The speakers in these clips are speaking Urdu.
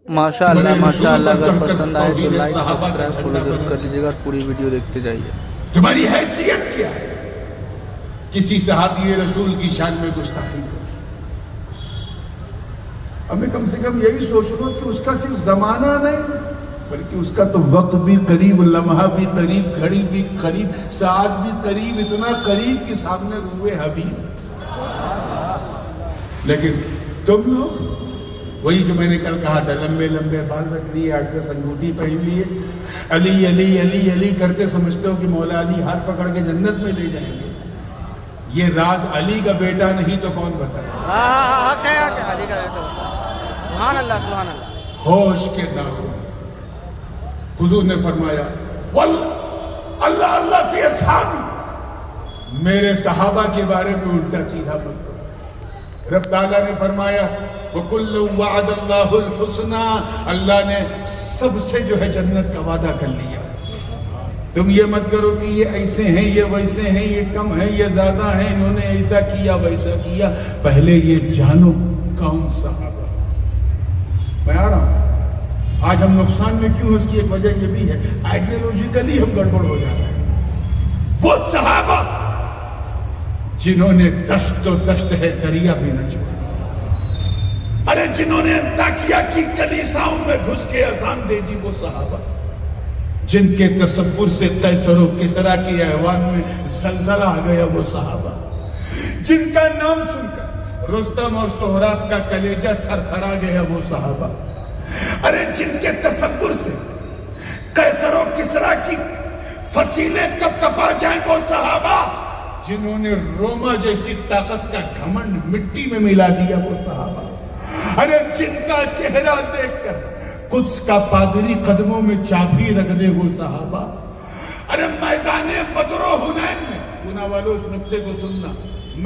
ماشاءاللہ اگر پسند آئے تو لائک سبسکرائب فالو ضرور کر دیجیے گا اور پوری ویڈیو دیکھتے جائیے. تمہاری حیثیت کیا ہے کسی صحابی رسول کی شان میں گستاخی کرو؟ اب میں کم سے کم یہی سوچ لوں کہ اس کا صرف زمانہ نہیں بلکہ اس کا تو وقت بھی قریب، لمحہ بھی قریب، گھڑی بھی قریب، ساعت بھی قریب، اتنا قریب کہ سامنے روئے حبیب. لیکن تم لوگ وہی جو میں نے کل کہا تھا، لمبے لمبے بال رکھ لیے، 8-10 انگوٹھی پہن لیے، علی علی علی علی کرتے سمجھتے ہو کہ مولا علی ہاتھ پکڑ کے جنت میں لے جائیں گے. یہ راز علی کا بیٹا نہیں تو کون بتائے؟ سبحان اللہ سبحان اللہ. ہوش کے ناخن. حضور نے فرمایا اللہ اللہ فی اصحابی، میرے صحابہ کے بارے میں الٹا سیدھا مت کرو. رب تعالیٰ نے فرمایا وَكُلٌّ وَعَدَ اللَّهُ الْحُسْنَى، اللہ نے سب سے جو ہے جنت کا وعدہ کر لیا. تم یہ مت کرو کہ یہ ایسے ہیں، یہ ویسے ہیں، یہ کم ہیں، یہ زیادہ ہیں، انہوں نے ایسا کیا ویسا کیا. پہلے یہ جانو کون صحابہ. میں آ رہا ہوں. آج ہم نقصان میں کیوں؟ اس کی ایک وجہ یہ بھی ہے، آئیڈیالوجیکلی ہم گڑبڑ ہو جا رہے ہیں. وہ صحابہ جنہوں نے دشت و دشت ہے دریا بھی نہ چھوڑا. ارے جنہوں نے انطاکیہ کی کلیساؤں میں گھس کے اذان دے دی، وہ صحابہ جن کے تصور سے قیصر و کسریٰ کی ایوان میں زلزلہ آ گیا، وہ صحابہ جن کا نام سن کر رستم اور سہراب کا کلیجہ تھر تھرا گیا، وہ صحابہ. ارے جن کے تصور سے قیصر و کسریٰ کی فصیلیں کب کپا جائیں، وہ صحابہ جنہوں نے روما جیسی طاقت کا گھمنڈ مٹی میں ملا دیا، وہ صحابہ. ارے جن کا چہرہ دیکھ کر قدس کا پادری قدموں میں چابی رکھ دے، وہ صحابہ. ارے میدان بدر و حنین میں، پونا والوں اس نقطے کو سننا،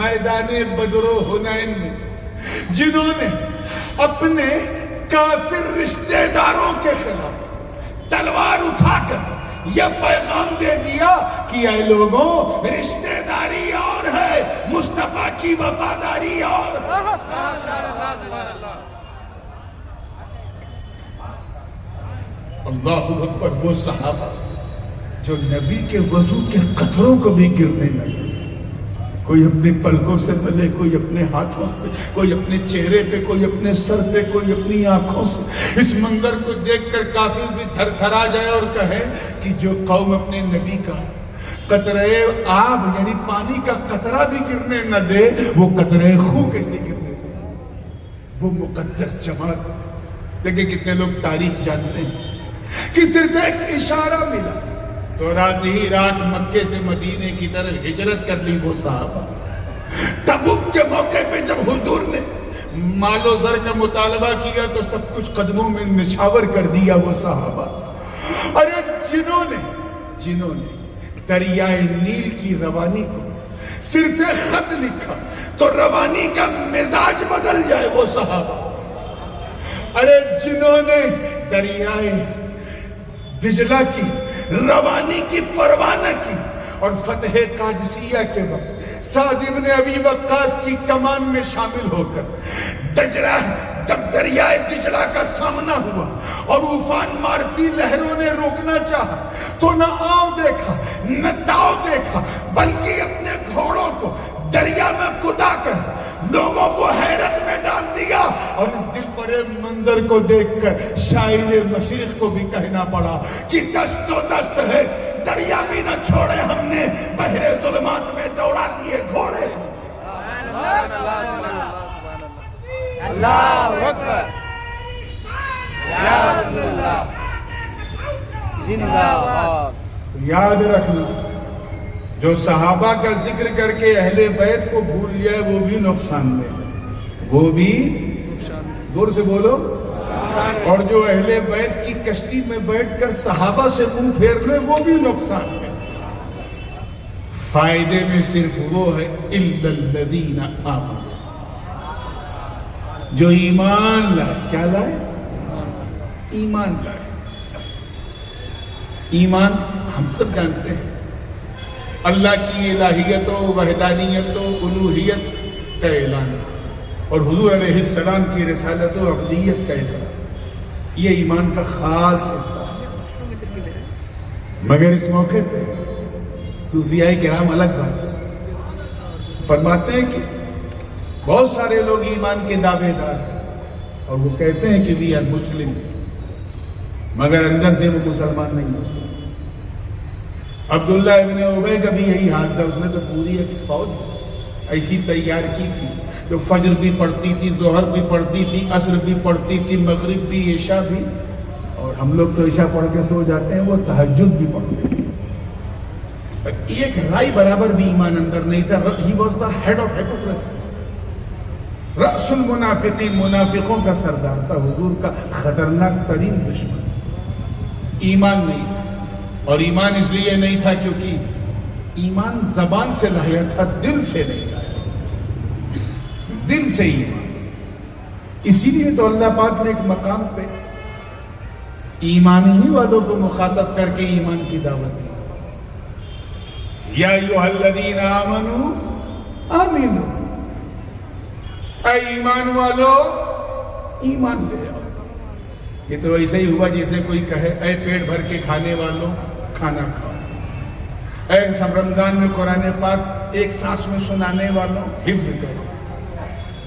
میدان بدر و حنین میں جنہوں نے اپنے کافر رشتہ داروں کے خلاف تلوار اٹھا کر یہ پیغام دے دیا کہ اے لوگوں، رشتہ داری اور ہے، مصطفیٰ کی وفاداری اور. اللہ اکبر. وہ صحابہ جو نبی کے وضو کے قطروں کو بھی گرنے لگے. کوئی اپنے پلکوں سے ملے، کوئی اپنے ہاتھوں پہ، کوئی اپنے چہرے پہ، کوئی اپنے سر پہ، کوئی اپنی آنکھوں سے. اس منظر کو دیکھ کر کافر بھی تھر تھرا جائے اور کہے کہ جو قوم اپنے نبی کا قطرے آب یعنی پانی کا قطرہ بھی گرنے نہ دے، وہ قطرے خون کیسے گرنے دے؟ وہ مقدس جماعت. دیکھیں کتنے لوگ تاریخ جانتے ہیں کہ صرف ایک اشارہ ملا تو رات ہی رات مکے سے مدینے کی طرف ہجرت کر لی، وہ صحابہ. تبوک کے موقع پہ جب حضور نے مال و زر کا مطالبہ کیا تو سب کچھ قدموں میں نچھاور کر دیا، وہ صحابہ. ارے جنہوں نے دریائے نیل کی روانی کو صرف ایک خط لکھا تو روانی کا مزاج بدل جائے، وہ صحابہ. ارے جنہوں نے دریائے دجلہ کی روانی کی پرواہ نہ کی اور فتح قادسیہ کے وقت سعد ابن ابی وقاص کی کمان میں شامل ہو کر جب دریائے دجلہ کا سامنا ہوا اور طوفان مارتی لہروں نے روکنا چاہا تو نہ آؤ دیکھا نہ داؤ دیکھا، بلکہ اپنے گھوڑوں کو دریا میں کدا کر لوگوں کو حیرت میں ڈال دیا. اور اس دل پرے منظر کو دیکھ کر شاعر مشرق کو بھی کہنا پڑا کہ دست و دست ہے، دریا بھی نہ چھوڑے ہم نے، بحر ظلمات میں دوڑا دیے گھوڑے. اللہ اکبر. یا رسول اللہ زندہ باد. یاد رکھنا، جو صحابہ کا ذکر کر کے اہل بیت کو بھول جائے وہ بھی نقصان میں ہے، وہ بھی زور سے بولو. اور جو اہل بیت کی کشتی میں بیٹھ کر صحابہ سے منہ پھیر لے وہ بھی نقصان میں. فائدے میں صرف وہ ہے الا الذین آمنوا، جو ایمان لائے. کیا لائے؟ ایمان لائے. ایمان ہم سب جانتے ہیں اللہ کی الہیت و وحدانیت و الوہیت کا اعلان اور حضور علیہ السلام کی رسالت و عبدیت کا اعلان. یہ ایمان کا خاص حصہ ہے. مگر اس موقع پہ صوفیاء کرام الگ بات فرماتے ہیں کہ بہت سارے لوگ ایمان کے دعوے دار ہیں اور وہ کہتے ہیں کہ وی آر مسلم، مگر اندر سے وہ مسلمان نہیں ہوتے. عبداللہ ابن ابی کا بھی یہی حال تھا. اس نے تو پوری ایک فوج ایسی تیار کی تھی جو فجر بھی پڑھتی تھی، ظہر بھی پڑھتی تھی، عصر بھی پڑھتی تھی، مغرب بھی، عشاء بھی. اور ہم لوگ تو عشاء پڑھ کے سو جاتے ہیں، وہ تہجد بھی پڑھتے تھے. ایک رائی برابر بھی ایمان اندر نہیں تھا. He was the head of hypocrisy, رأس المنافقین، منافقوں کا سردار تھا، حضور کا خطرناک ترین دشمن. ایمان نہیں تھا. اور ایمان اس لیے نہیں تھا کیونکہ ایمان زبان سے لایا تھا، دل سے نہیں لایا. دل سے ایمان. اسی لیے تو اللہ پاک نے ایک مقام پہ ایمان ہی والوں کو مخاطب کر کے ایمان کی دعوت دی. یا ایھا الذین آمنوا آمنوا، اے ایمان والو ایمان لے آؤ. یہ تو ایسے ہی ہوا جیسے کوئی کہے اے پیٹ بھر کے کھانے والوں کھانا کھاؤ، اے رمضان میں قرآن پاک ایک سانس میں سنانے والوں حفظ کرو.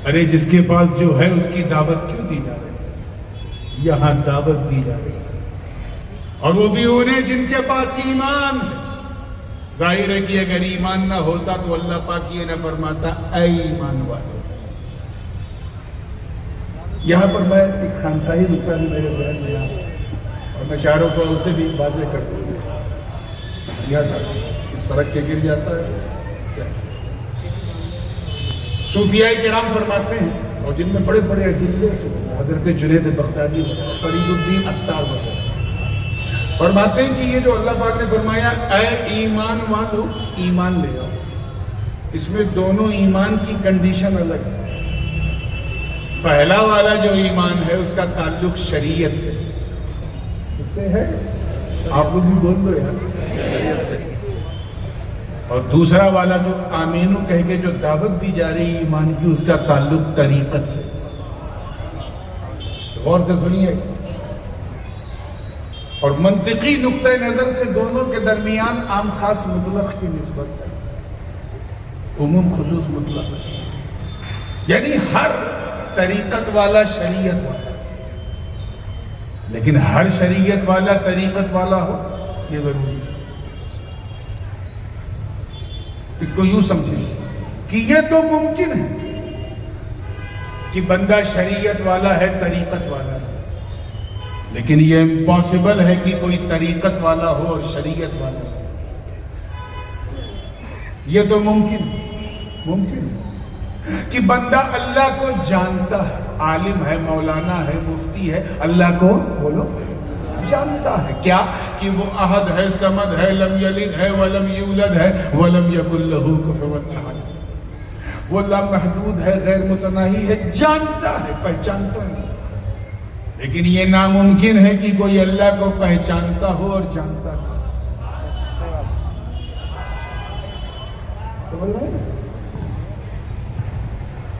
ارے جس کے پاس جو ہے اس کی دعوت کیوں دی جا رہی ہے؟ یہاں دعوت دی جا رہی ہے، اور وہ بھی انہیں جن کے پاس ایمان ہے. ظاہر ہے کہ اگر ایمان نہ ہوتا تو اللہ پاک یہ نہ فرماتا اے ایمان والو. یہاں پر میں ایک خانقاہی نکتہ بھی میرے ذہن میں آیا اور میں چاروں کو اسے بھی واضح کر دوں. یاد اس سڑک کے گر جاتا ہے. صوفیاء کرام فرماتے ہیں، اور جن میں بڑے بڑے اجلے سے حضرت جنید بغدادی، فرید الدین عطار وغیرہ، فرماتے ہیں کہ یہ جو اللہ پاک نے فرمایا اے ایمان والو ایمان لے آؤ، اس میں دونوں ایمان کی کنڈیشن الگ ہے. پہلا والا جو ایمان ہے اس کا تعلق شریعت سے. اس سے ہے، آپ لوگ بھی بول دو یار، شریعت سے. اور دوسرا والا جو آمینو کہہ کے جو دعوت دی جا رہی ایمان کی، اس کا تعلق طریقت سے. غور سے سنیے. اور منطقی نقطہ نظر سے دونوں کے درمیان عام خاص مطلق کی نسبت ہے، عموم خصوص مطلق ہے. یعنی ہر طریقت والا شریعت والا، لیکن ہر شریعت والا طریقت والا ہو یہ ضروری ہے. اس کو یوں سمجھیں کہ یہ تو ممکن ہے کہ بندہ شریعت والا ہے، طریقت والا ہے، لیکن یہ امپاسبل ہے کہ کوئی طریقت والا ہو اور شریعت والا ہو. یہ تو ممکن ہے کہ بندہ اللہ کو جانتا ہے، عالم ہے، مولانا ہے، مفتی ہے، اللہ کو بولو جانتا ہے. کیا کہ وہ احد ہے، صمد ہے، لم یلد ہے ولم یولد ہے ولم یکن لہ کفوا احد. وہ لامحدود ہے، غیر متناہی ہے، جانتا ہے، پہچانتا نہیں. لیکن یہ ناممکن ہے کہ کوئی اللہ کو پہچانتا ہو اور جانتا ہو.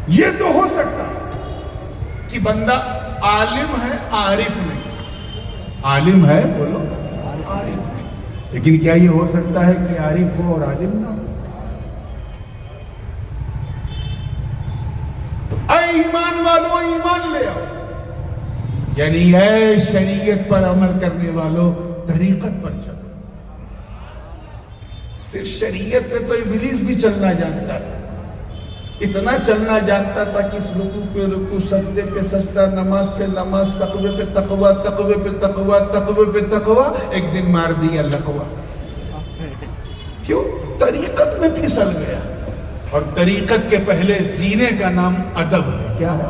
یہ تو ہو سکتا ہے کہ بندہ عالم ہے، عارف نہیں. عالم ہے، بولو عارف نہیں. لیکن کیا یہ ہو سکتا ہے کہ عارف ہو اور عالم نہ ہو؟ اے ایمان والو ایمان لے آؤ، یعنی اے شریعت پر عمل کرنے والوں طریقت پر چلو. صرف شریعت پہ تو ابلیس بھی چلنا جانتا تھا. اتنا چلنا جانتا تھا کہ رکوع پہ رکوع، سجدے پہ سجدہ، نماز پہ نماز، تقوی پہ تقوی، تقوی پہ تقوی، تقوی پہ تقوی. ایک دن مار دیا لقوہ. کیوں؟ طریقت میں پھسل گیا. اور طریقت کے پہلے زینے کا نام ادب ہے. کیا ہے؟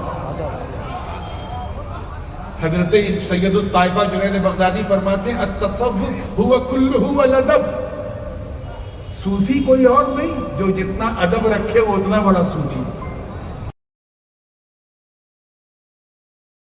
حضرت سید الطائفہ جنید بغدادی فرماتے ہیں التصوف هو كله الادب. صوفی کوئی اور نہیں جو جتنا ادب رکھے وہ اتنا بڑا صوفی.